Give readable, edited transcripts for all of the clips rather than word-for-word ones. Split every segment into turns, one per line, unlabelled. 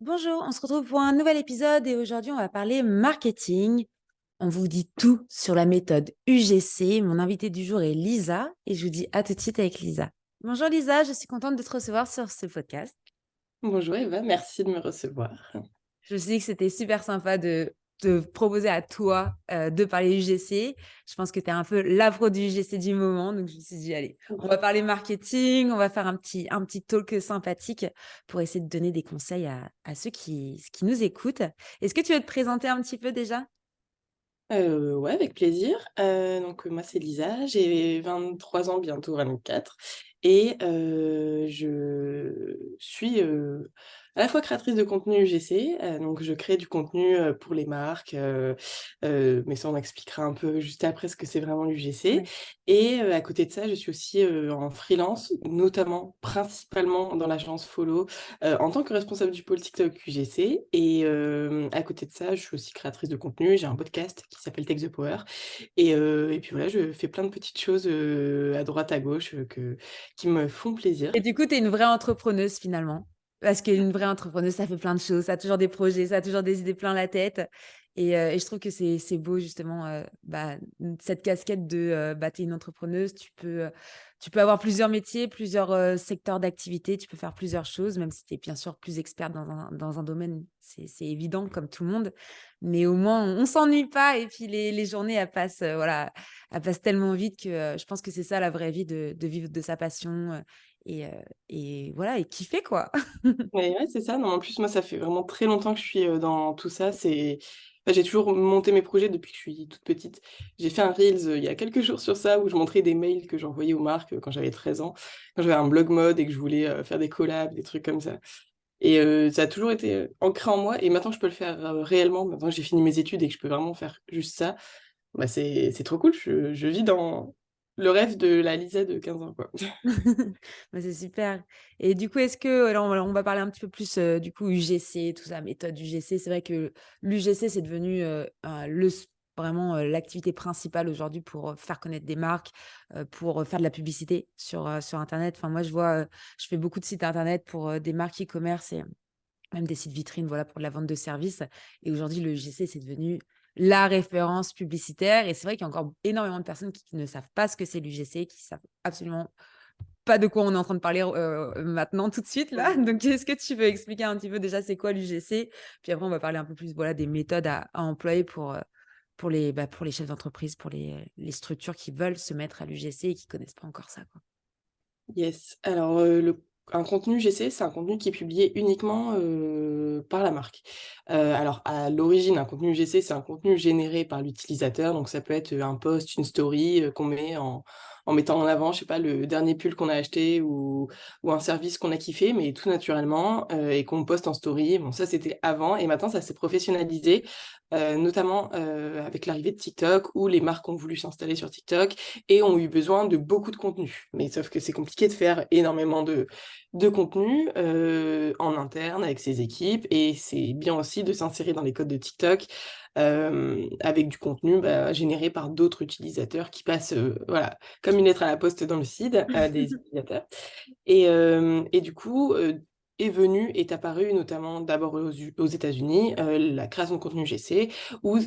Bonjour, on se retrouve pour un nouvel épisode et aujourd'hui on va parler marketing. On vous dit tout sur la méthode UGC. Mon invitée du jour est Lisa et je vous dis à tout de suite avec Lisa. Bonjour Lisa, je suis contente de te recevoir sur ce podcast.
Bonjour Eva, merci de me recevoir.
Je me suis dit que c'était super sympa de te proposer à toi de parler UGC. Je pense que tu es un peu l'afro du UGC du moment. Donc, je me suis dit, allez, on va parler marketing, on va faire un petit talk sympathique pour essayer de donner des conseils à ceux qui nous écoutent. Est-ce que tu veux te présenter un petit peu déjà?
Ouais, avec plaisir. Moi, c'est Lisa, j'ai 23 ans, bientôt 24 et je suis, à la fois créatrice de contenu UGC, donc je crée du contenu, pour les marques, mais ça, on expliquera un peu juste après ce que c'est vraiment l'UGC
Ouais.
et à côté de ça, je suis aussi, en freelance, notamment, principalement dans l'agence Follow, en tant que responsable du pôle TikTok UGC et à côté de ça, je suis aussi créatrice de contenu. J'ai un podcast qui s'appelle Take the Power et puis voilà, je fais plein de petites choses, à droite, à gauche, qui me font
Et
plaisir.
du coup, tu es une vraie entrepreneuse finalement. Parce qu'une vraie entrepreneuse, ça fait plein de choses, ça a toujours des projets, ça a toujours des idées plein la tête. Et je trouve que c'est beau justement, cette casquette de tu es une entrepreneuse, tu peux avoir plusieurs métiers, plusieurs secteurs d'activité, tu peux faire plusieurs choses, même si tu es bien sûr plus experte dans un domaine, c'est évident comme tout le monde. Mais au moins, on ne s'ennuie pas et puis les journées, voilà, elles passent tellement vite que je pense que c'est ça la vraie vie de vivre de sa passion et, heu, et voilà, et kiffer quoi.
Ouais, c'est ça. Non, en plus, moi, ça fait vraiment très longtemps que je suis, dans tout ça. J'ai toujours monté mes projets depuis que je suis toute petite. J'ai fait un reels, il y a quelques jours sur ça, où je montrais des mails que j'envoyais aux marques, quand j'avais 13 ans, quand j'avais un blog mode et que je voulais, faire des collabs, des trucs comme ça et ça a toujours été, ancré en moi et maintenant je peux le faire, réellement. Maintenant que j'ai fini mes études et que je peux vraiment faire juste ça, bah, c'est trop cool. Je vis dans le rêve de la Lisa de 15 ans, quoi.
Bah, c'est super. Et du coup, est-ce que alors on va parler un petit peu plus, du coup UGC, tout ça, méthode UGC. C'est vrai que l'UGC, c'est devenu, le s vraiment, l'activité principale aujourd'hui pour, faire connaître des marques, pour, faire de la publicité sur internet. Enfin moi, je vois, je fais beaucoup de sites internet pour, des marques e-commerce et même des sites vitrines, voilà, pour de la vente de services. Et aujourd'hui, le UGC, c'est devenu la référence publicitaire. Et c'est vrai qu'il y a encore énormément de personnes qui ne savent pas ce que c'est l'UGC, qui savent absolument pas de quoi on est en train de parler maintenant, tout de suite, là.
Mmh.
Donc, est-ce que tu veux expliquer un petit peu déjà c'est quoi l'UGC? Puis après, on va parler un peu plus, voilà, des méthodes à employer pour les chefs d'entreprise, pour les structures qui veulent se mettre à l'UGC et qui connaissent pas encore ça, quoi.
Yes. Alors, un contenu GC, c'est un contenu qui est publié uniquement, par la marque. Alors à l'origine, un contenu GC, c'est un contenu généré par l'utilisateur, donc ça peut être, un post, une story, qu'on met en mettant en avant, je sais pas, le dernier pull qu'on a acheté ou un service qu'on a kiffé, mais tout naturellement, et qu'on poste en story. Bon, ça, c'était avant et maintenant ça s'est professionnalisé, notamment, avec l'arrivée de TikTok où les marques ont voulu s'installer sur TikTok et ont eu besoin de beaucoup de contenu. Mais sauf que c'est compliqué de faire énormément de contenu, en interne avec ses équipes et c'est bien aussi de s'insérer dans les codes de TikTok, avec du contenu, bah, généré par d'autres utilisateurs qui passent, voilà, comme une lettre à la poste dans le feed, des utilisateurs et du coup, est apparue notamment d'abord aux États-Unis, la création de contenu GC où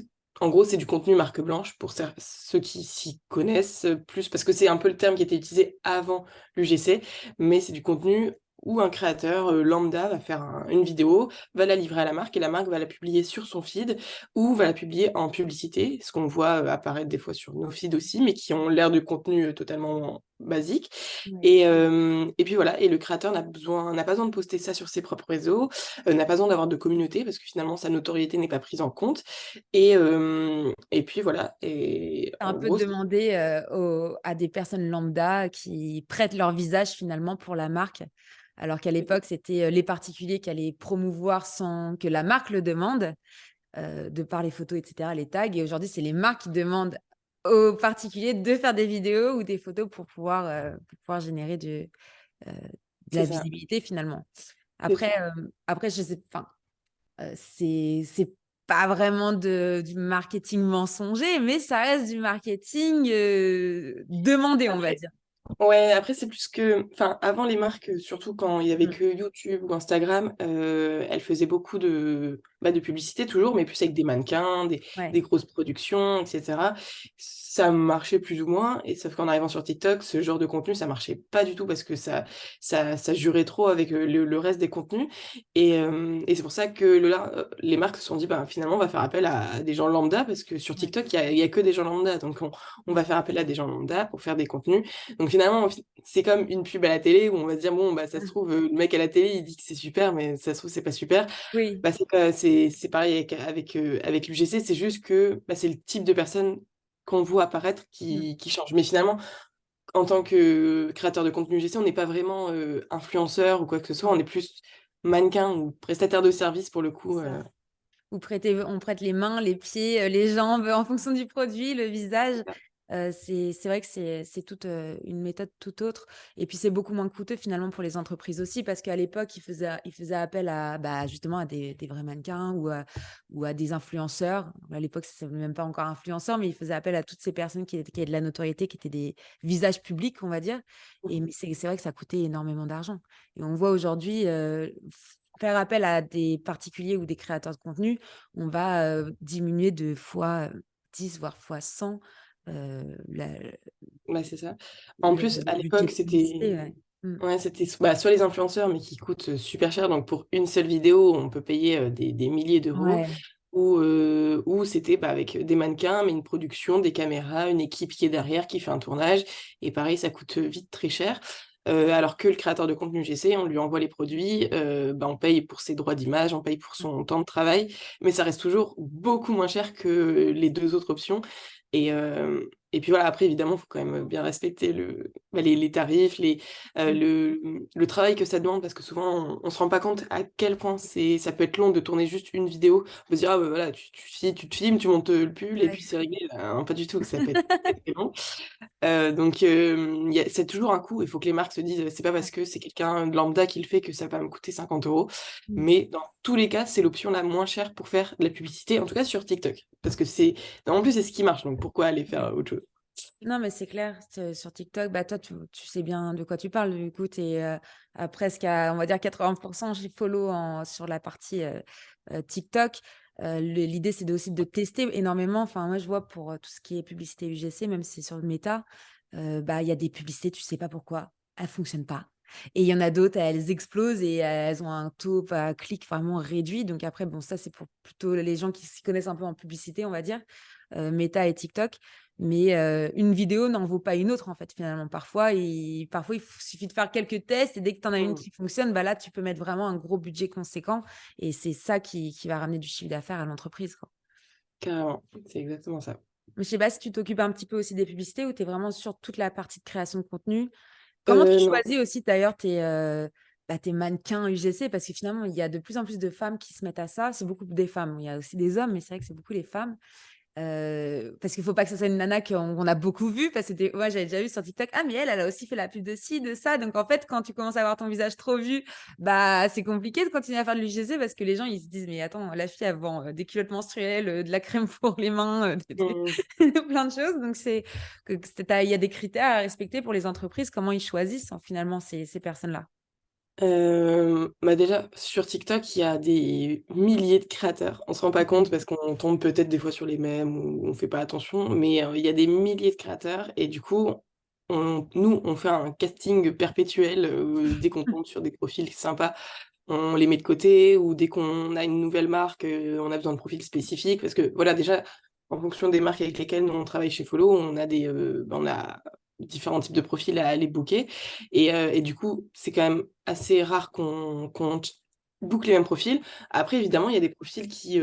en gros, c'est du contenu marque blanche pour ceux qui s'y connaissent, plus parce que c'est un peu le terme qui était utilisé avant l'UGC, mais c'est du contenu où un créateur, lambda va faire une vidéo, va la livrer à la marque et la marque va la publier sur son feed ou va la publier en publicité, ce qu'on voit, apparaître des fois sur nos feeds aussi, mais qui ont l'air de contenu, totalement basique
Ouais.
et puis voilà et le créateur n'a pas besoin de poster ça sur ses propres réseaux, n'a pas besoin d'avoir de communauté parce que finalement sa notoriété n'est pas prise en compte et puis voilà et
C'est un
en
peu
gros c'est
demander, à des personnes lambda qui prêtent leur visage finalement pour la marque. Alors qu'à l'époque, c'était, les particuliers qui allaient promouvoir sans que la marque le demande. De par les photos et cetera, les tags. Et aujourd'hui, c'est les marques qui demandent aux particuliers de faire des vidéos ou des photos pour pouvoir générer heu, de
c'est
la
ça,
visibilité finalement.
c'est
Après,
ça.
je sais enfin, c'est pas vraiment du marketing mensonger, mais ça reste du marketing, demandé, on va dire.
Ouais, après c'est plus que enfin, avant les marques, surtout quand il y avait
Mmh.
que YouTube ou Instagram, elles faisaient beaucoup de publicité toujours, mais plus avec des mannequins, des
Ouais.
grosses productions et cetera. Ça marchait plus ou moins et sauf qu'en arrivant sur TikTok, ce genre de contenu, ça marchait pas du tout parce que ça jurait trop avec, le reste des contenus et c'est pour ça que les marques se sont dit: «Ben, finalement, on va faire appel à des gens lambda» parce que sur
Ouais.
TikTok, il y a que des gens lambda donc on
Mmh.
va faire appel à des gens lambda pour faire des contenus donc finalement, c'est comme une pub à la télé où on va se dire: «Bon, bah, ça se
Mmh.
trouve, le mec à la télé, il dit que c'est super, mais ça se trouve, c'est pas super».
Oui.
Bah, c'est pareil avec l'UGC, c'est juste que, bah, c'est le type de personne qu'on voit apparaître
Mmh.
qui change. Mais finalement, en tant que créateur de contenu UGC, on n'est pas vraiment, influenceur ou quoi que ce soit, on
Mmh.
est plus mannequin ou prestataire de service pour le
C'est
coup,
ça. On prête les mains, les pieds, les jambes en fonction du produit, le visage. C'est vrai que c'est toute, une méthode tout autre et puis c'est beaucoup moins coûteux finalement pour les entreprises aussi parce qu'à l'époque, ils faisaient appel à, bah, justement à des vrais mannequins ou à des influenceurs. À l'époque, ça s'appelait même pas encore influenceurs, mais ils faisaient appel à toutes ces personnes qui avaient de la notoriété, qui étaient des visages publics, on va dire et mais c'est vrai que ça coûtait énormément d'argent et on voit aujourd'hui, faire appel à des particuliers ou des créateurs de contenu, on va, diminuer de fois, 10 voire fois 100, la
bah, c'est ça. En plus,
le
à
budget
l'époque,
de publicité, ouais. Mmh.
c'était bah, soit les influenceurs, mais qui coûtent, super cher, donc pour une seule vidéo, on peut payer, des milliers d'euros
Ouais.
ou c'était, bah, avec des mannequins, mais une production, des caméras, une équipe qui est derrière, qui fait un tournage et pareil, ça coûte, vite très cher. Alors que le créateur de contenu GC, on lui envoie les produits, bah, on paye pour ses droits d'image, on paye pour
Mmh.
son temps de travail, mais ça reste toujours beaucoup moins cher que les 2 autres options et puis voilà, après évidemment, il faut quand même, bien respecter les tarifs,
Mmh.
le travail que ça demande parce que souvent on se rend pas compte à quel point ça peut être long de tourner juste une vidéo. On peut se dire: «Ah bah, voilà, tu te filmes, tu montes, le pull et
Ouais.
puis c'est réglé». Pas du tout, ça peut être très, très long. Donc il y a c'est toujours un coût. Il faut que les marques se disent: «C'est pas
Ouais.
parce que c'est quelqu'un de lambda qui le fait que ça va me coûter 50 €».
Mmh.
Mais dans tous les cas, c'est l'option la moins chère pour faire de la publicité, en tout cas sur TikTok. Parce que en plus, c'est ce qui marche, donc pourquoi aller faire,
Ouais.
autre chose?
Non, mais c'est clair, sur TikTok, bah, toi, tu sais bien de quoi tu parles. Du coup, tu es, à presque à, on va dire 80 j'ai follow sur la partie, TikTok. L'idée, c'est aussi de tester énormément. Enfin, moi, je vois pour, tout ce qui est publicité UGC, même si c'est sur le Meta, bah, il y a des publicités, tu sais pas pourquoi, elles fonctionnent pas et il y en a d'autres, elles explosent et elles ont un taux à clic vraiment réduit. Donc après, bon, ça, c'est pour plutôt les gens qui s'y connaissent un peu en publicité, on va dire, Meta et TikTok. Mais une vidéo n'en vaut pas une autre, en fait, finalement. Parfois, il suffit de faire quelques tests et dès que tu en as une
Mmh,
qui fonctionne, bah, là, tu peux mettre vraiment un gros budget conséquent et c'est ça qui va ramener du chiffre d'affaires à l'entreprise, quoi.
carrément, c'est exactement ça.
Mais je sais pas si tu t'occupes un petit peu aussi des publicités ou tu es vraiment sur toute la partie de création de contenu? Comment tu
Non.
choisis aussi d'ailleurs tes mannequins UGC? Parce que finalement, il y a de plus en plus de femmes qui se mettent à ça. C'est beaucoup des femmes. Il y a aussi des hommes, mais c'est vrai que c'est beaucoup les femmes. Parce qu'il faut pas que ça soit une nana qu'on a beaucoup vue, parce que moi, j'avais déjà vu sur TikTok: «Ah mais elle a aussi fait la pub de ci, de ça». Donc en fait, quand tu commences à avoir ton visage trop vu, bah, c'est compliqué de continuer à faire de l'UGC parce que les gens, ils se disent: «Mais attends, la fille, elle vend, des culottes menstruelles, de la crème pour les mains,
Mmh.
plein de choses». Donc il y a des critères à respecter pour les entreprises. Comment ils choisissent, finalement ces personnes-là?
Bah, déjà, sur TikTok, il y a des milliers de créateurs. On se rend pas
Mmh.
compte parce qu'on tombe peut-être des fois sur les mêmes ou on fait pas attention, mais il y a des milliers de créateurs et du coup, on fait un casting perpétuel, dès qu'on tombe sur des profils sympas, on les met de côté ou dès qu'on a une nouvelle marque, on a besoin de profils spécifiques parce que voilà, déjà, en fonction des marques avec lesquelles nous on travaille chez Follow, on a différents types de profils à aller booker et du coup, c'est quand même assez rare qu'on boucle les mêmes profils. Après évidemment, il y a des profils qui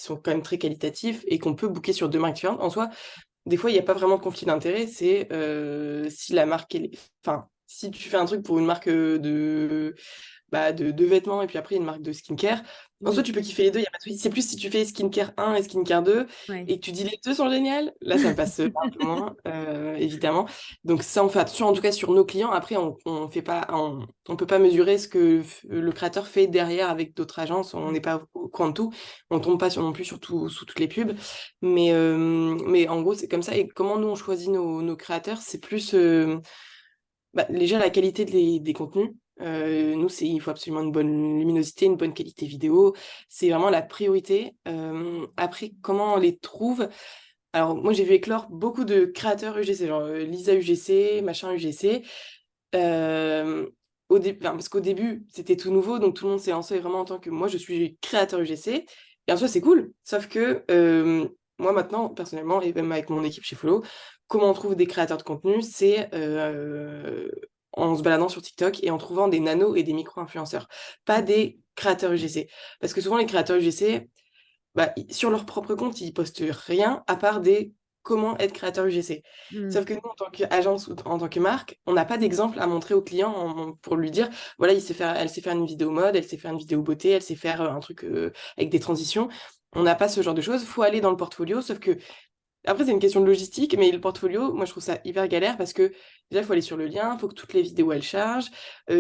sont quand même très qualitatifs et qu'on peut booker sur 2 marques différentes. En soi, des fois, il y a pas vraiment de conflit d'intérêt, c'est, si la marque elle est enfin, si tu fais un truc pour une marque, de vêtements et puis après une marque de skincare. En soi,
Oui,
tu peux kiffer les 2, il y a pas de souci. C'est plus si tu fais skincare 1 et skincare 2
ouais.
et que tu dis: «Les 2 sont géniales», là, ça passe, un peu moins, évidemment. Donc ça, on fait attention, en tout cas sur nos clients. Après, on fait pas on peut pas mesurer ce que f le créateur fait derrière avec d'autres agences. On
Mmh.
n'est pas au courant de tout. On tombe pas non plus sous toutes les pubs. Mais en gros, c'est comme ça et comment nous on choisit nos créateurs, c'est plus, Bah, déjà, la qualité des contenus. Nous, il faut absolument une bonne luminosité, une bonne qualité vidéo. C'est vraiment la priorité. Après, comment on les trouve? Alors, moi, j'ai vu éclore beaucoup de créateurs UGC, genre Lisa UGC, machin UGC. Euh, parce qu'au début, c'était tout nouveau, donc tout le monde s'est lancé vraiment en tant que moi, je suis créateur UGC. Et en soi, c'est cool. Sauf que moi, maintenant, personnellement, et même avec mon équipe chez Follow, comment on trouve des créateurs de contenu, c'est en se baladant sur TikTok et en trouvant des nanos et des micro-influenceurs, pas des créateurs UGC. Parce que souvent, les créateurs UGC, bah, sur leur propre compte, ils postent rien à part des comment être créateur UGC.
Mm.
Sauf que nous, en tant qu'agence ou en tant que marque, on n'a pas d'exemple à montrer au client pour lui dire, voilà, elle sait faire une vidéo mode, elle sait faire une vidéo beauté, elle sait faire un truc avec des transitions. On n'a pas ce genre de choses. Il faut aller dans le portfolio, sauf que après, c'est une question de logistique, mais le portfolio, moi, je trouve ça hyper galère parce que déjà, il faut aller sur le lien, il faut que toutes les vidéos, elles chargent.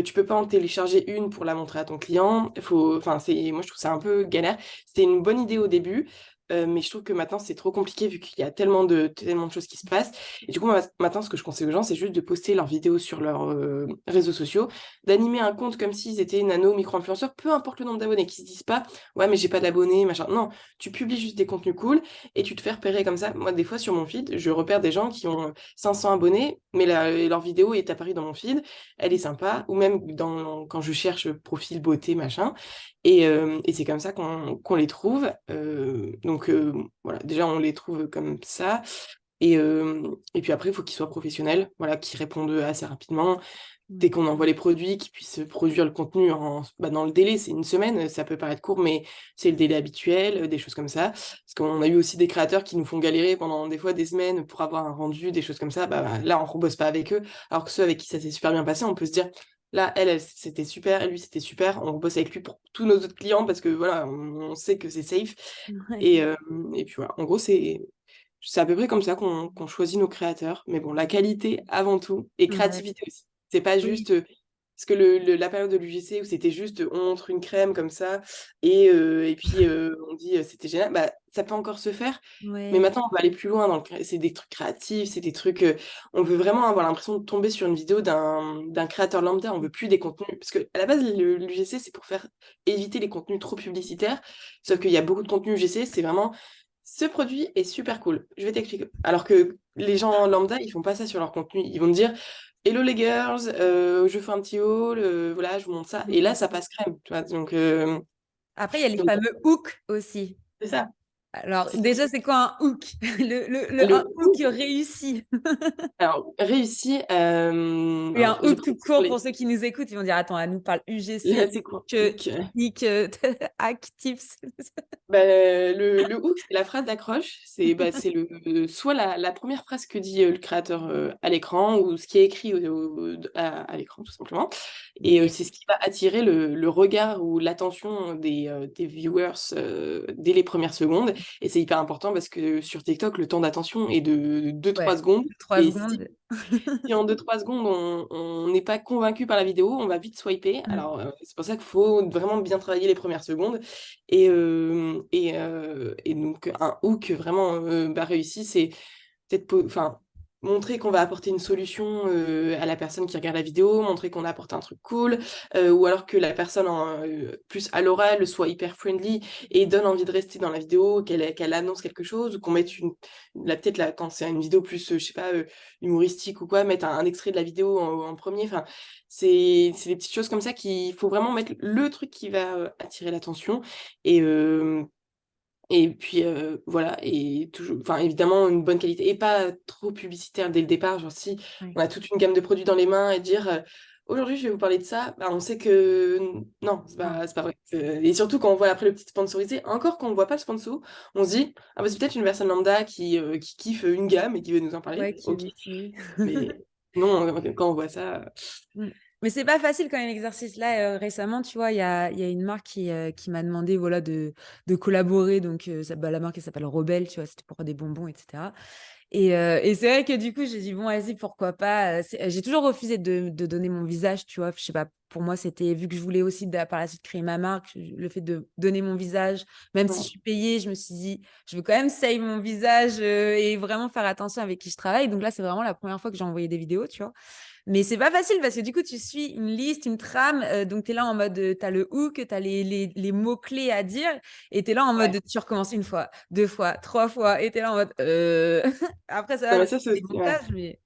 Tu peux pas en télécharger une pour la montrer à ton client. Enfin, moi, je trouve ça un peu galère. C'était une bonne idée au début, mais je trouve que maintenant, c'est trop compliqué vu qu'il y a tellement de choses qui se passent. Et du coup, moi, maintenant, ce que je conseille aux gens, c'est juste de poster leurs vidéos sur leurs réseaux sociaux, d'animer un compte comme s'ils étaient nano, micro-influenceurs, peu importe le nombre d'abonnés, qui se disent pas, ouais, mais j'ai pas d'abonnés, machin. Non, tu publies juste des contenus cool et tu te fais repérer comme ça. Moi, des fois, sur mon feed, je repère des gens qui ont 500 abonnés, mais leur vidéo est apparue dans mon feed, elle est sympa, ou même quand je cherche profil beauté, machin. Et c'est comme ça qu'on les trouve. Voilà, déjà, on les trouve comme ça. Et puis après, il faut qu'ils soient professionnels, voilà, qu'ils répondent assez rapidement. Dès
Ouais.
qu'on envoie les produits, qu'ils puissent produire le contenu dans le délai, c'est une semaine, ça peut paraître court, mais c'est le délai habituel, des choses comme ça. Parce qu'on a eu aussi des créateurs qui nous font galérer pendant des fois des semaines pour avoir un rendu, des choses comme ça. Bah, là, on ne rebosse pas avec eux. Alors que ceux avec qui ça s'est super bien passé, on peut se dire, là, c'était super, lui, c'était super, on rebosse avec lui pour tous nos autres clients parce que voilà, on sait que c'est safe.
Ouais.
Et, euh, et puis voilà, en gros, c'est à peu près comme ça qu'on choisit nos créateurs. Mais bon, la qualité avant tout et
Ouais.
créativité aussi. C'est pas
Oui.
juste. Parce que la période de l'UGC où c'était juste on montre une crème comme ça et puis on dit c'était génial, bah, ça peut encore se faire. Mais
Ouais.
maintenant, on va aller plus loin. C'est des trucs créatifs, c'est des trucs. On veut vraiment avoir l'impression de tomber sur une vidéo d'un créateur lambda. On veut plus des contenus. Parce que à la base, l'UGC, c'est pour faire éviter les contenus trop publicitaires. Sauf qu'il y a beaucoup de contenus UGC, c'est vraiment ce produit est super cool. Je vais t'expliquer. Alors que les gens lambda, ils font pas ça sur leur contenu. Ils vont me dire, Hello les girls, je fais un petit haul, voilà, je vous montre ça. Et là, ça passe crème, tu vois.
Après, il y a les
Donc,
fameux hooks aussi.
c'est ça.
Alors,
C'est ça.
déjà, c'est quoi un hook? Un
Le
hook réussi.
alors, réussi,
Et un
alors, j'ai
hook
pas
tout
pour
court,
les.
pour ceux qui nous écoutent, ils vont dire, attends, elle nous parle UGC,
Là, c'est quoi?
technique, hack, tips.
Bah, le hook, c'est la phrase d'accroche. C'est soit la première phrase que dit le créateur à l'écran ou ce qui est écrit à l'écran, tout simplement. Et
Yeah.
c'est ce qui va attirer le regard ou l'attention des viewers dès les premières secondes. Et c'est hyper important parce que sur TikTok, le temps d'attention est de 2-3
Ouais,
secondes.
3 secondes.
Si en 2-3 secondes, on n'est pas convaincu par la vidéo, on va vite swiper.
Mm.
Alors, c'est pour ça qu'il faut vraiment bien travailler les premières secondes. Et donc, un hook vraiment réussi, c'est peut-être enfin, montrer qu'on va apporter une solution à la personne qui regarde la vidéo, montrer qu'on a apporté un truc cool, ou alors que la personne plus à l'oral soit hyper friendly et donne envie de rester dans la vidéo, qu'elle annonce quelque chose, ou qu'on mette peut-être là, quand c'est une vidéo plus, je sais pas, humoristique ou quoi, mettre un extrait de la vidéo en premier. Enfin, c'est des petites choses comme ça qu'il faut vraiment mettre le truc qui va attirer l'attention. Et, euh, et puis voilà, et toujours, enfin évidemment une bonne qualité et pas trop publicitaire dès le départ. Genre si
Ouais.
on a toute une gamme de produits dans les mains et dire aujourd'hui je vais vous parler de ça, bah, on sait que non,
Non.
c'est pas vrai. Et surtout quand on voit après le petit sponsorisé, encore quand on voit pas le sponsor, on se dit ah bah c'est peut-être une personne lambda qui kiffe une gamme et qui veut nous en parler.
Ouais, qui
Ok,
veut essayer.
mais non, quand on voit ça,
Mm. Mais c'est pas facile quand même l'exercice. Là, récemment, tu vois, il y a une marque qui m'a demandé voilà, de collaborer. Donc, bah, la marque, elle s'appelle Rebelle, tu vois, c'était pour des bonbons, etc. Et c'est vrai que du coup, j'ai dit, bon, vas-y, pourquoi pas. J'ai toujours refusé de donner mon visage, tu vois. Je sais pas, pour moi, c'était, vu que je voulais aussi par la suite créer ma marque, le fait de donner mon visage, même si je
ouais.
suis payée, je me suis dit, je veux quand même save mon visage et vraiment faire attention avec qui je travaille. Donc là, c'est vraiment la première fois que j'ai envoyé des vidéos, tu vois. Mais c'est pas facile parce que du coup, tu suis une liste, une trame. Donc, tu es là en mode, tu as le hook, tu as les mots-clés à dire. Et tu es là en mode,
Ouais.
tu recommences une fois, deux fois, trois fois. Et tu es là en mode. Après, ça
Non,
va
mais
parce que
ça, c'est
c'est des
aussi, ouais.
montages, mais.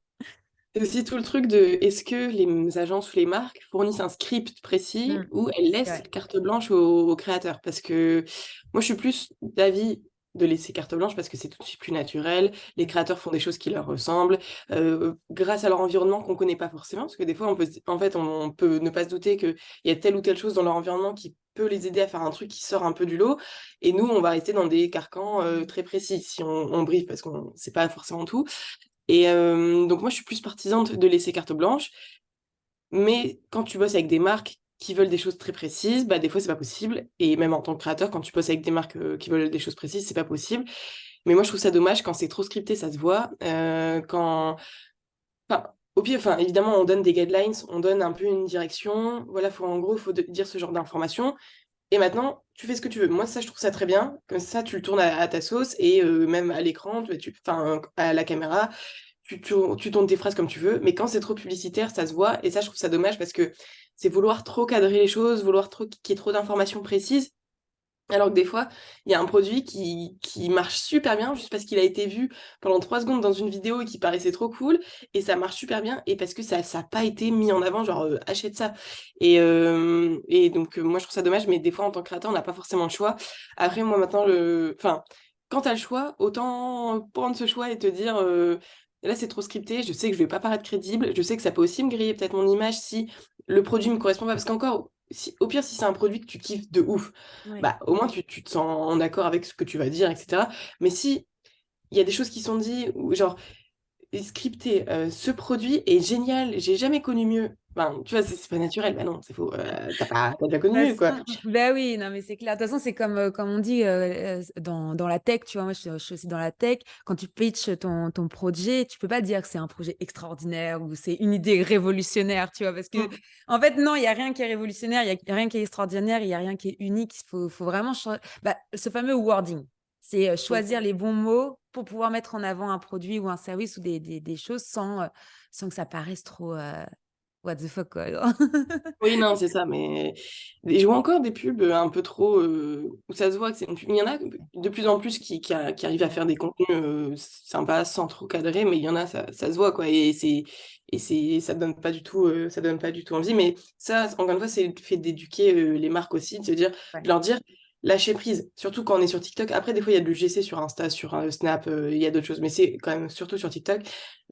C'est aussi tout le truc de est-ce que les agences ou les marques fournissent un script précis ou elles
C'est
laissent
vrai.
carte blanche aux créateurs? Parce que moi, je suis plus d'avis de laisser carte blanche parce que c'est tout de suite plus naturel. Les
Mm.
créateurs font des choses qui leur ressemblent grâce à leur environnement qu'on connaît pas forcément. Parce que des fois, en fait, on peut ne pas se douter qu'il y a telle ou telle chose dans leur environnement qui peut les aider à faire un truc qui sort un peu du lot. Et nous, on va rester dans des carcans très précis si on briefe parce qu'on sait pas forcément tout. Et donc moi, je suis plus partisane de laisser carte blanche, mais quand tu bosses avec des marques qui veulent des choses très précises, bah, des fois, c'est pas possible. Et même en tant que créateur, quand tu bosses avec des marques qui veulent des choses précises, c'est pas possible. Mais moi, je trouve ça dommage quand c'est trop scripté, ça se voit. Enfin, au pire, enfin, évidemment, on donne des guidelines, on donne un peu une direction. Voilà, en gros, il faut dire ce genre d'informations. Et maintenant, tu fais ce que tu veux. Moi, ça, je trouve ça très bien. Comme ça, tu le tournes à ta sauce et même à l'écran, enfin, à la caméra, tu tournes tes phrases comme tu veux. Mais quand c'est trop publicitaire, ça se voit. Et ça, je trouve ça dommage parce que c'est vouloir trop cadrer les choses, vouloir trop qu'il y ait trop d'informations précises. Alors que des fois, il y a un produit qui marche super bien juste parce qu'il a été vu pendant 3 secondes dans une vidéo et qui paraissait trop cool. Et ça marche super bien et parce que ça n'a pas été mis en avant, genre achète ça. Et donc, moi, je trouve ça dommage, mais des fois, en tant que créateur, on n'a pas forcément le choix. Après, moi, maintenant, enfin, quand tu as le choix, autant prendre ce choix et te dire là, c'est trop scripté, je sais que je vais pas paraître crédible, je sais que ça peut aussi me griller peut-être mon image si le produit me correspond pas. Parce qu'encore, au pire, si c'est un produit que tu kiffes de ouf,
Ouais.
bah, au moins tu te sens en accord avec ce que tu vas dire, etc. Mais si il y a des choses qui sont dites, ou genre, scripté, ce produit est génial, j'ai jamais connu mieux. Enfin, tu vois, c'est pas naturel, bah non, c'est faux. T'as déjà connu
Bah,
mieux, quoi.
bah oui, non, mais c'est clair. De toute façon, c'est comme on dit dans la tech, tu vois, moi je suis aussi dans la tech. Quand tu pitches ton projet, tu peux pas dire que c'est un projet extraordinaire ou c'est une idée révolutionnaire, tu vois, parce que
Mm.
en fait, non, il y a rien qui est révolutionnaire, il y a rien qui est extraordinaire, il y a rien qui est unique. Faut vraiment bah, ce fameux wording. C'est
Mm.
choisir les bons mots pour pouvoir mettre en avant un produit ou un service ou des choses sans que ça paraisse trop what the fuck, quoi.
Oui, non, c'est ça, mais je vois encore des pubs un peu trop où ça se voit que c'est une pub. Il y en a de plus en plus qui arrivent à faire des contenus sympas sans trop cadrer, mais il y en a, ça se voit, quoi, ça donne pas du tout, ça donne pas du tout envie. Mais ça, encore une fois, c'est le fait d'éduquer les marques aussi, de se dire,
Ouais.
de leur dire, lâcher prise, surtout quand on est sur TikTok. Après, des fois, il y a de l'UGC sur Insta, sur Snap, il y a d'autres choses, mais c'est quand même surtout sur TikTok.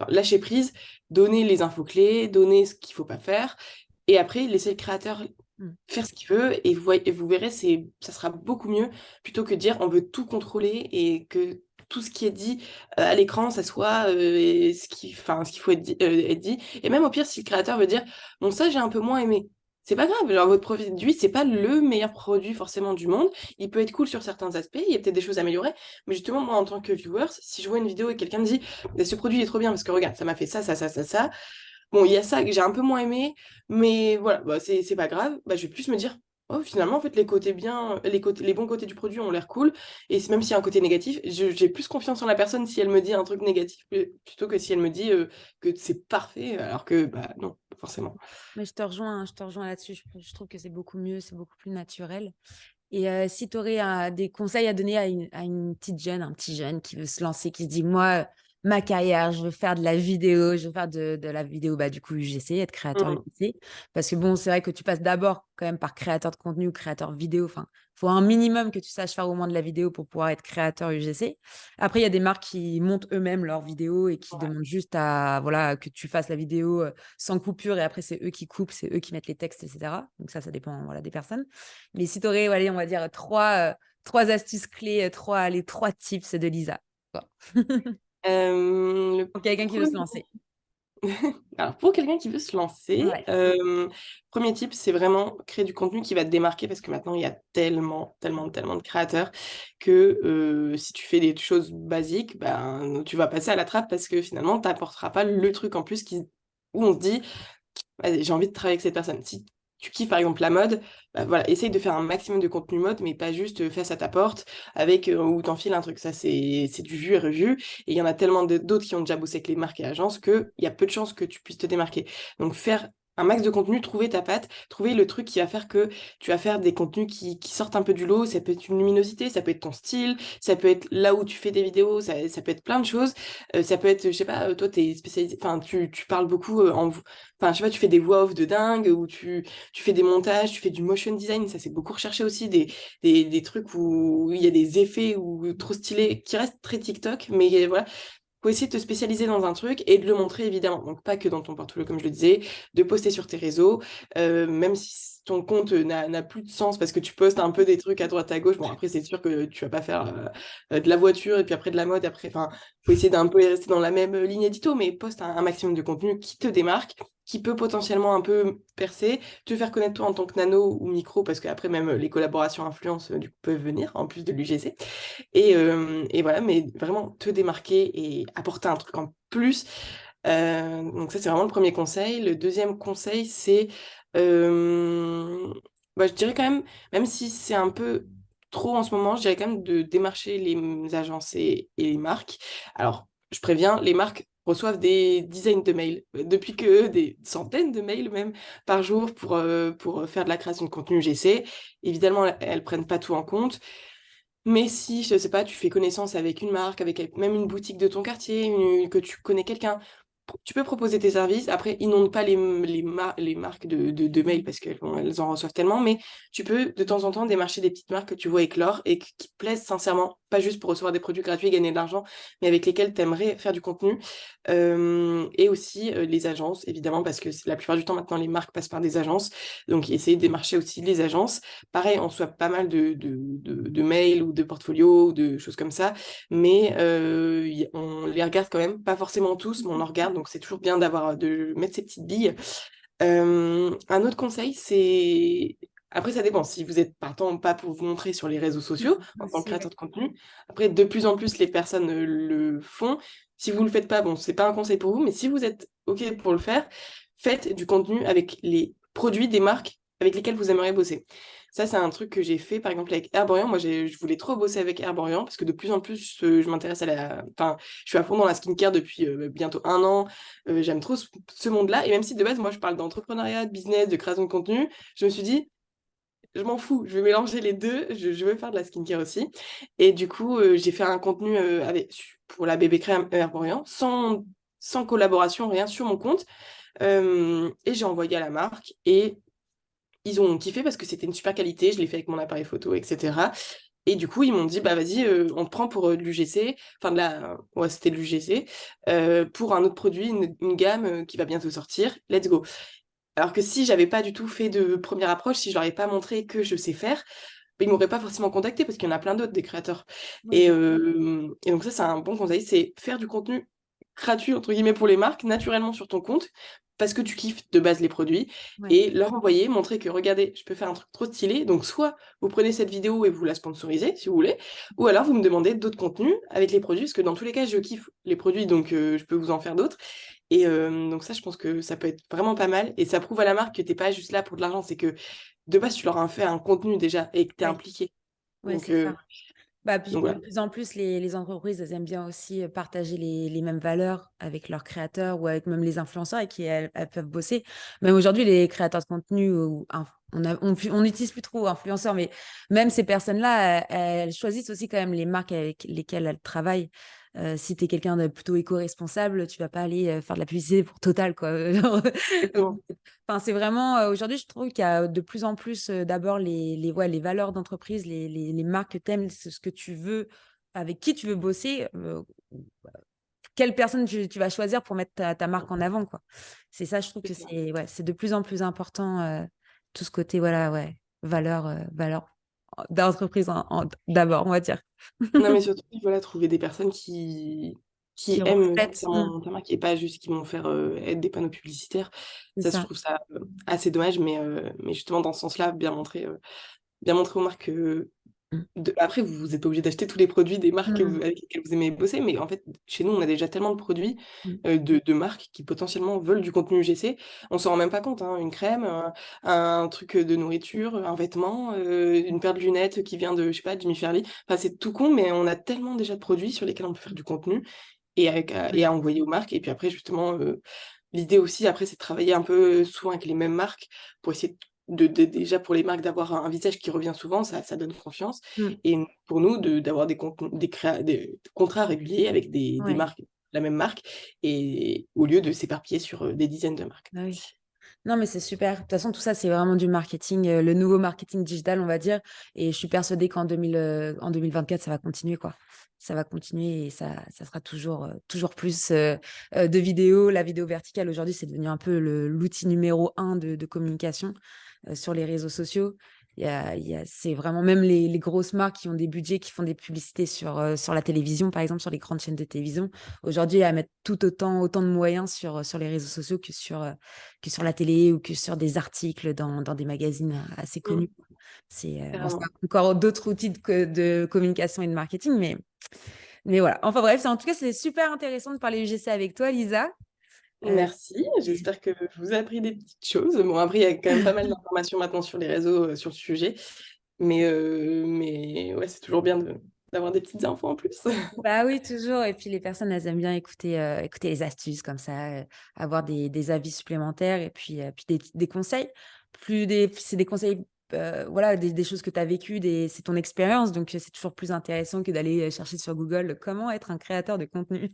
Alors, lâcher prise, donner les infos clés, donner ce qu'il faut pas faire. Et après, laisser le créateur
Mm.
faire ce qu'il veut et vous verrez, ça sera beaucoup mieux plutôt que de dire on veut tout contrôler et que tout ce qui est dit à l'écran, ça soit ce qu'il faut être dit. Et même au pire, si le créateur veut dire bon, ça j'ai un peu moins aimé. C'est pas grave, genre votre produit, c'est pas le meilleur produit forcément du monde. Il peut être cool sur certains aspects, il y a peut-être des choses à améliorer. Mais justement, moi, en tant que viewer, si je vois une vidéo et quelqu'un me dit ce produit est trop bien parce que regarde, ça m'a fait ça, ça, ça, ça, ça. Bon, il y a ça que j'ai un peu moins aimé, mais voilà, bah, c'est pas grave. Bah, je vais plus me dire, oh, finalement, en fait, les bons côtés du produit ont l'air cool. Et même s'il y a un côté négatif, j'ai plus confiance en la personne si elle me dit un truc négatif plutôt que si elle me dit que c'est parfait, alors que, bah, non, pas forcément.
Mais je te rejoins là-dessus. Je trouve que c'est beaucoup mieux, c'est beaucoup plus naturel. Et si tu aurais des conseils à donner à une petite jeune, un petit jeune qui veut se lancer, qui se dit, moi, ma carrière, je veux faire de la vidéo, je veux faire de la vidéo, bah, du coup, UGC, être créateur
Mm.
UGC. Parce que bon, c'est vrai que tu passes d'abord quand même par créateur de contenu ou créateur vidéo. Enfin, il faut un minimum que tu saches faire au moins de la vidéo pour pouvoir être créateur UGC. Après, il y a des marques qui montent eux-mêmes leurs vidéos et qui
Ouais.
demandent juste à, voilà, que tu fasses la vidéo sans coupure et après, c'est eux qui coupent, c'est eux qui mettent les textes, etc. Donc ça dépend voilà, des personnes. Mais si tu aurais, allez, on va dire, trois astuces clés, les trois tips de Lisa. Quoi.
Le
Pour quelqu'un qui veut se
premier
lancer.
Alors, pour quelqu'un qui veut se lancer,
Ouais.
premier tip, c'est vraiment créer du contenu qui va te démarquer parce que maintenant, il y a tellement, tellement, tellement de créateurs que si tu fais des choses basiques, ben, tu vas passer à la trappe parce que finalement, tu n'apporteras pas le truc en plus où on se dit, vas-y, j'ai envie de travailler avec cette personne. Si tu kiffes par exemple la mode, bah, voilà, essaye de faire un maximum de contenu mode, mais pas juste face à ta porte avec où t'enfiles un truc. Ça, c'est du vu et revu. Et il y en a tellement d'autres qui ont déjà bossé avec les marques et agences qu'il y a peu de chances que tu puisses te démarquer. Donc, faire un max de contenu, trouver ta patte, trouver le truc qui va faire que tu vas faire des contenus qui sortent un peu du lot. Ça peut être une luminosité, ça peut être ton style, ça peut être là où tu fais des vidéos, ça peut être plein de choses. Ça peut être, je sais pas, toi, t'es spécialisé, enfin, tu parles beaucoup enfin, je sais pas, tu fais des voix off de dingue, ou tu fais des montages, tu fais du motion design, ça c'est beaucoup recherché aussi, des trucs où il y a des effets ou trop stylés, qui restent très TikTok, mais voilà, faut essayer de te spécialiser dans un truc et de le montrer évidemment. Donc pas que dans ton portfolio comme je le disais, de poster sur tes réseaux, même si ton compte n'a plus de sens parce que tu postes un peu des trucs à droite à gauche. Bon après c'est sûr que tu vas pas faire de la voiture et puis après de la mode après. Enfin faut essayer d'un peu rester dans la même ligne édito, mais poste un maximum de contenu qui te démarque, qui peut potentiellement un peu percer, te faire connaître toi en tant que nano ou micro parce qu'après même les collaborations influence du coup, peuvent venir en plus de l'UGC. Et voilà, mais vraiment te démarquer et apporter un truc en plus. Donc ça, c'est vraiment le premier conseil. Le deuxième conseil, c'est, euh, bah, je dirais quand même si c'est un peu trop en ce moment, je dirais quand même de démarcher les agences et les marques. Alors, je préviens, les marques reçoivent des dizaines de mails, depuis que des centaines de mails même par jour pour faire de la création de contenu GC. Évidemment, elles prennent pas tout en compte. Mais si, je sais pas, tu fais connaissance avec une marque, avec même une boutique de ton quartier, que tu connais quelqu'un, tu peux proposer tes services. Après, inonde pas les marques de mails parce elles en reçoivent tellement, mais tu peux de temps en temps démarcher des petites marques que tu vois éclore et qui te plaisent sincèrement, pas juste pour recevoir des produits gratuits et gagner de l'argent, mais avec lesquels tu aimerais faire du contenu. Et aussi les agences, évidemment, parce que la plupart du temps, maintenant, les marques passent par des agences. Donc, essayer de démarcher aussi les agences. Pareil, on reçoit pas mal de mails ou de portfolios ou de choses comme ça, mais on les regarde quand même, pas forcément tous, mais on en regarde, donc c'est toujours bien de mettre ces petites billes. Un autre conseil, c'est... Après, ça dépend. Si vous êtes partant, pas pour vous montrer sur les réseaux sociaux en tant que
Aussi, ouais.
créateur de contenu. Après, de plus en plus, les personnes le font. Si vous le faites pas, bon, c'est pas un conseil pour vous, mais si vous êtes OK pour le faire, faites du contenu avec les produits des marques avec lesquelles vous aimeriez bosser. Ça, c'est un truc que j'ai fait, par exemple, avec Herborian. Moi, je voulais trop bosser avec Herborian parce que de plus en plus, je m'intéresse à la... Enfin, je suis à fond dans la skincare depuis bientôt 1 an. J'aime trop ce monde-là. Et même si de base, moi, je parle d'entrepreneuriat, de business, de création de contenu, je me suis dit, je m'en fous, je vais mélanger les deux, je veux faire de la skincare aussi. Et du coup, j'ai fait un contenu pour la bébé crème Herborian, sans collaboration, rien sur mon compte. Et j'ai envoyé à la marque et ils ont kiffé parce que c'était une super qualité, je l'ai fait avec mon appareil photo, etc. Et du coup, ils m'ont dit, bah vas-y, on te prend pour de l'UGC, enfin ouais, c'était de l'UGC, pour un autre produit, une gamme qui va bientôt sortir, let's go. Alors que si j'avais pas du tout fait de première approche, si je leur avais pas montré que je sais faire, bah, ils m'auraient pas forcément contacté parce qu'il y en a plein d'autres des créateurs.
Oui, bien sûr.
Et donc ça, c'est un bon conseil, c'est faire du contenu gratuit, entre guillemets, pour les marques, naturellement sur ton compte, parce que tu kiffes de base les produits,
Ouais.
et leur envoyer, montrer que, regardez, je peux faire un truc trop stylé, donc soit vous prenez cette vidéo et vous la sponsorisez, si vous voulez, ou alors vous me demandez d'autres contenus avec les produits, parce que dans tous les cas, je kiffe les produits, donc je peux vous en faire d'autres. Et donc ça, je pense que ça peut être vraiment pas mal, et ça prouve à la marque que t'es pas juste là pour de l'argent, c'est que de base, tu leur as fait un contenu déjà, et que t'es
Ouais,
impliqué.
ouais,
Donc,
c'est ça. Bah, puis
donc
de
voilà.
plus en plus, les entreprises, elles aiment bien aussi partager les mêmes valeurs avec leurs créateurs ou avec même les influenceurs avec qui elles peuvent bosser. Même aujourd'hui, les créateurs de contenu, on n'utilise plus trop influenceurs, mais même ces personnes-là, elles choisissent aussi quand même les marques avec lesquelles elles travaillent. Si tu es quelqu'un de plutôt éco-responsable, tu vas pas aller faire de la publicité pour Total, quoi. Genre,
Exactement.
enfin, c'est vraiment, aujourd'hui, je trouve qu'il y a de plus en plus d'abord ouais, les valeurs d'entreprise, les marques que tu aimes, ce que tu veux, avec qui tu veux bosser, quelle personne tu vas choisir pour mettre ta marque en avant, quoi. C'est ça, je trouve que
C'est ça.
c'est ouais, c'est de plus en plus important, tout ce côté, voilà, ouais, valeur d'entreprise d'abord, on va dire.
Non, mais surtout, voilà, trouver des personnes qui
Qui
aiment
reflète.
sincèrement ta marque et pas juste qui vont faire être des panneaux publicitaires.
C'est
Ça, je
ça.
trouve ça assez dommage, mais justement, dans ce sens-là, bien montrer aux marques que
Mmh.
Après, vous êtes pas obligé d'acheter tous les produits des marques
Non.
avec lesquelles vous aimez bosser, mais en fait, chez nous, on a déjà tellement de produits
Mmh.
de marques qui potentiellement veulent du contenu UGC. On s'en rend même pas compte, hein, une crème, un truc de nourriture, un vêtement, une paire de lunettes qui vient de, je sais pas, Jimmy Fairly. Enfin, c'est tout con, mais on a tellement déjà de produits sur lesquels on peut faire du contenu et
Ouais.
à envoyer aux marques. Et puis après, justement, l'idée aussi, après, c'est de travailler un peu souvent avec les mêmes marques pour essayer de déjà pour les marques d'avoir un visage qui revient souvent, ça donne confiance
Mmh.
et pour nous d'avoir des contrats réguliers avec des
Ouais.
marques, la même marque et au lieu de s'éparpiller sur, des dizaines de marques.
Bah oui. Non, mais c'est super. De toute façon, tout ça, c'est vraiment du marketing, le nouveau marketing digital, on va dire. Et je suis persuadée en 2024, ça va continuer, quoi. Ça va continuer et ça sera toujours plus de vidéos. La vidéo verticale, aujourd'hui, c'est devenu un peu l'outil numéro un de communication sur les réseaux sociaux. C'est vraiment même les grosses marques qui ont des budgets, qui font des publicités sur la télévision, par exemple, sur les grandes chaînes de télévision. Aujourd'hui, elles mettent autant de moyens sur les réseaux sociaux que sur la télé ou que sur des articles dans des magazines assez
Mmh,
connus. C'est
carrément.
encore d'autres outils de communication et de marketing, mais voilà. Enfin bref, en tout cas, c'est super intéressant de parler UGC avec toi, Lisa. Euh,
Merci,
et-
j'espère que je vous ai appris des petites choses. Bon, après, il y a quand même pas mal d'informations maintenant sur les réseaux, sur le sujet, mais ouais, c'est toujours bien d'avoir des petites infos en plus.
Bah oui, toujours. Et puis les personnes, elles aiment bien écouter les astuces comme ça, avoir des avis supplémentaires et puis des conseils. C'est des conseils, voilà, des choses que tu as vécues, c'est ton expérience. Donc, c'est toujours plus intéressant que d'aller chercher sur Google comment être un créateur de contenu.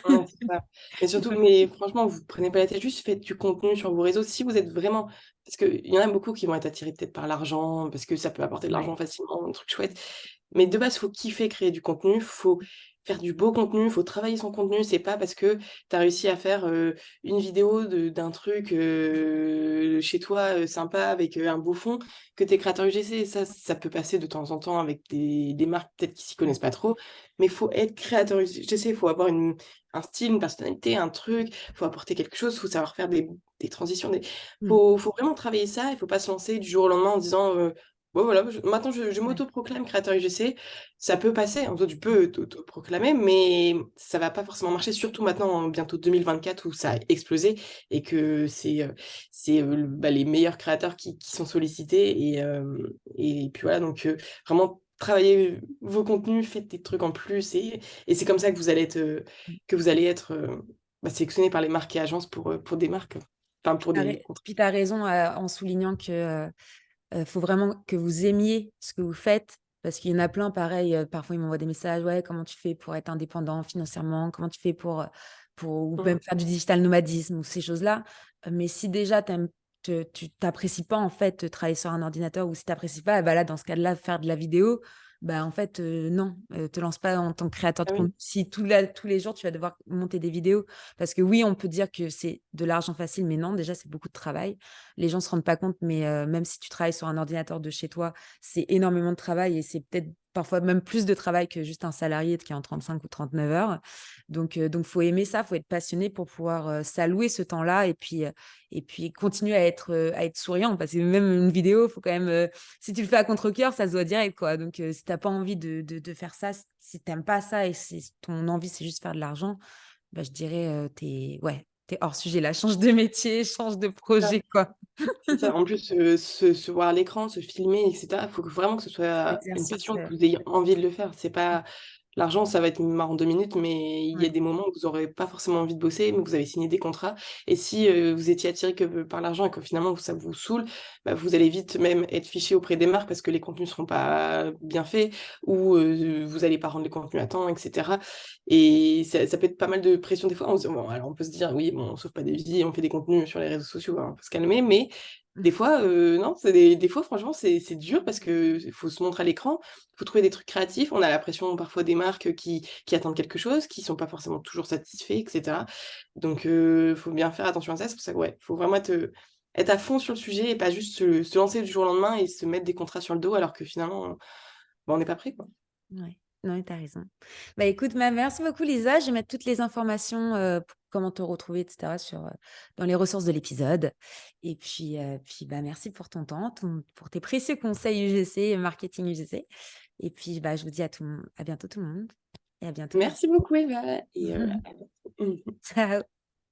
Ouais, c'est ça. Mais surtout, mais franchement, vous prenez pas la tête, juste faites du contenu sur vos réseaux. Si vous êtes vraiment parce qu'il y en a beaucoup qui vont être attirés peut-être par l'argent, parce que ça peut apporter de
Ouais.
l'argent facilement, un truc chouette. Mais de base, faut kiffer créer du contenu, faut faire du beau contenu, faut travailler son contenu. C'est pas parce que tu as réussi à faire, une vidéo d'un truc, chez toi, sympa avec, un beau fond que tu es créateur UGC. Ça peut passer de temps en temps avec des marques peut-être qui s'y connaissent pas trop, mais faut être créateur UGC, faut avoir un style, une personnalité, un truc, faut apporter quelque chose, faut savoir faire des transitions,
Mm.
faut vraiment travailler ça, il faut pas se lancer du jour au lendemain en disant, «Ouais, voilà, maintenant je
Ouais.
m'autoproclame créateur UGC». Ça peut passer, en soi, tu peux t'autoproclamer, mais ça va pas forcément marcher, surtout maintenant, en bientôt 2024 où ça a explosé et que bah, les meilleurs créateurs qui sont sollicités et puis voilà, donc vraiment travaillez vos contenus, faites des trucs en plus et c'est comme ça que vous allez être, bah, sélectionné par les marques et agences pour des marques, enfin pour des contrats.
Puis tu as raison en soulignant que faut vraiment que vous aimiez ce que vous faites parce qu'il y en a plein, pareil, parfois ils m'envoient des messages: «Ouais, comment tu fais pour être indépendant financièrement? Comment tu fais pour ou
Mmh.
même faire du digital nomadisme?» ou ces choses-là. Mais si déjà tu t'apprécies pas, en fait, travailler sur un ordinateur ou si tu apprécies pas, bah, là, dans ce cas-là, faire de la vidéo, bah, en fait, non, te lance pas en tant que créateur de
Ah oui.
contenu. Si tous les jours, tu vas devoir monter des vidéos parce que oui, on peut dire que c'est de l'argent facile, mais non, déjà, c'est beaucoup de travail. Les gens se rendent pas compte, mais même si tu travailles sur un ordinateur de chez toi, c'est énormément de travail et c'est peut-être parfois même plus de travail que juste un salarié qui est en 35 ou 39 heures. Donc faut aimer ça, faut être passionné pour pouvoir, s'allouer ce temps-là et puis continuer à être souriant parce que même une vidéo, faut quand même, si tu le fais à contre-cœur, ça se voit direct, quoi. Donc si tu as pas envie de faire ça, si tu aimes pas ça et si ton envie, c'est juste faire de l'argent, bah, je dirais, tu es hors sujet là. Change de métier, change de
Ça,
projet, quoi.
c'est ça. En plus, se voir à l'écran, se filmer et cetera, faut que vraiment que ce soit une
L'exercice,
passion, que vous ayez envie de le faire. C'est pas l'argent, ça va être marrant en 2 minutes, mais il y a
ouais.
des moments où vous aurez pas forcément envie de bosser, mais vous avez signé des contrats et si, vous étiez attiré que par l'argent et que finalement ça vous saoule, bah, vous allez vite même être fiché auprès des marques parce que les contenus seront pas bien faits ou, vous allez pas rendre les contenus à temps et cetera et ça peut être pas mal de pression des fois. Bon, alors on peut se dire: «Oui, bon, on sauve pas des vies, on fait des contenus sur les réseaux sociaux, hein, on peut se calmer», mais des fois, non, c'est des fois franchement c'est dur parce qu'il faut se montrer à l'écran, il faut trouver des trucs créatifs. On a la pression parfois des marques, qui attendent quelque chose, qui sont pas forcément toujours satisfaits et cetera. Donc faut bien faire attention à ça. C'est pour ça que ouais, faut vraiment être à fond sur le sujet et pas juste se lancer du jour au lendemain et se mettre des contrats sur le dos alors que finalement, bah, on n'est pas prêt, quoi.
Ouais. Non, mais tu as raison. Bah, écoute, merci beaucoup Lisa. Je vais mettre toutes les informations, comment te retrouver, etc. Dans les ressources de l'épisode. Et puis bah, merci pour ton temps, pour tes précieux conseils UGC et marketing UGC. Et puis, bah, je vous dis à bientôt tout le monde et à bientôt.
Merci beaucoup Eva et à bientôt.
Ciao.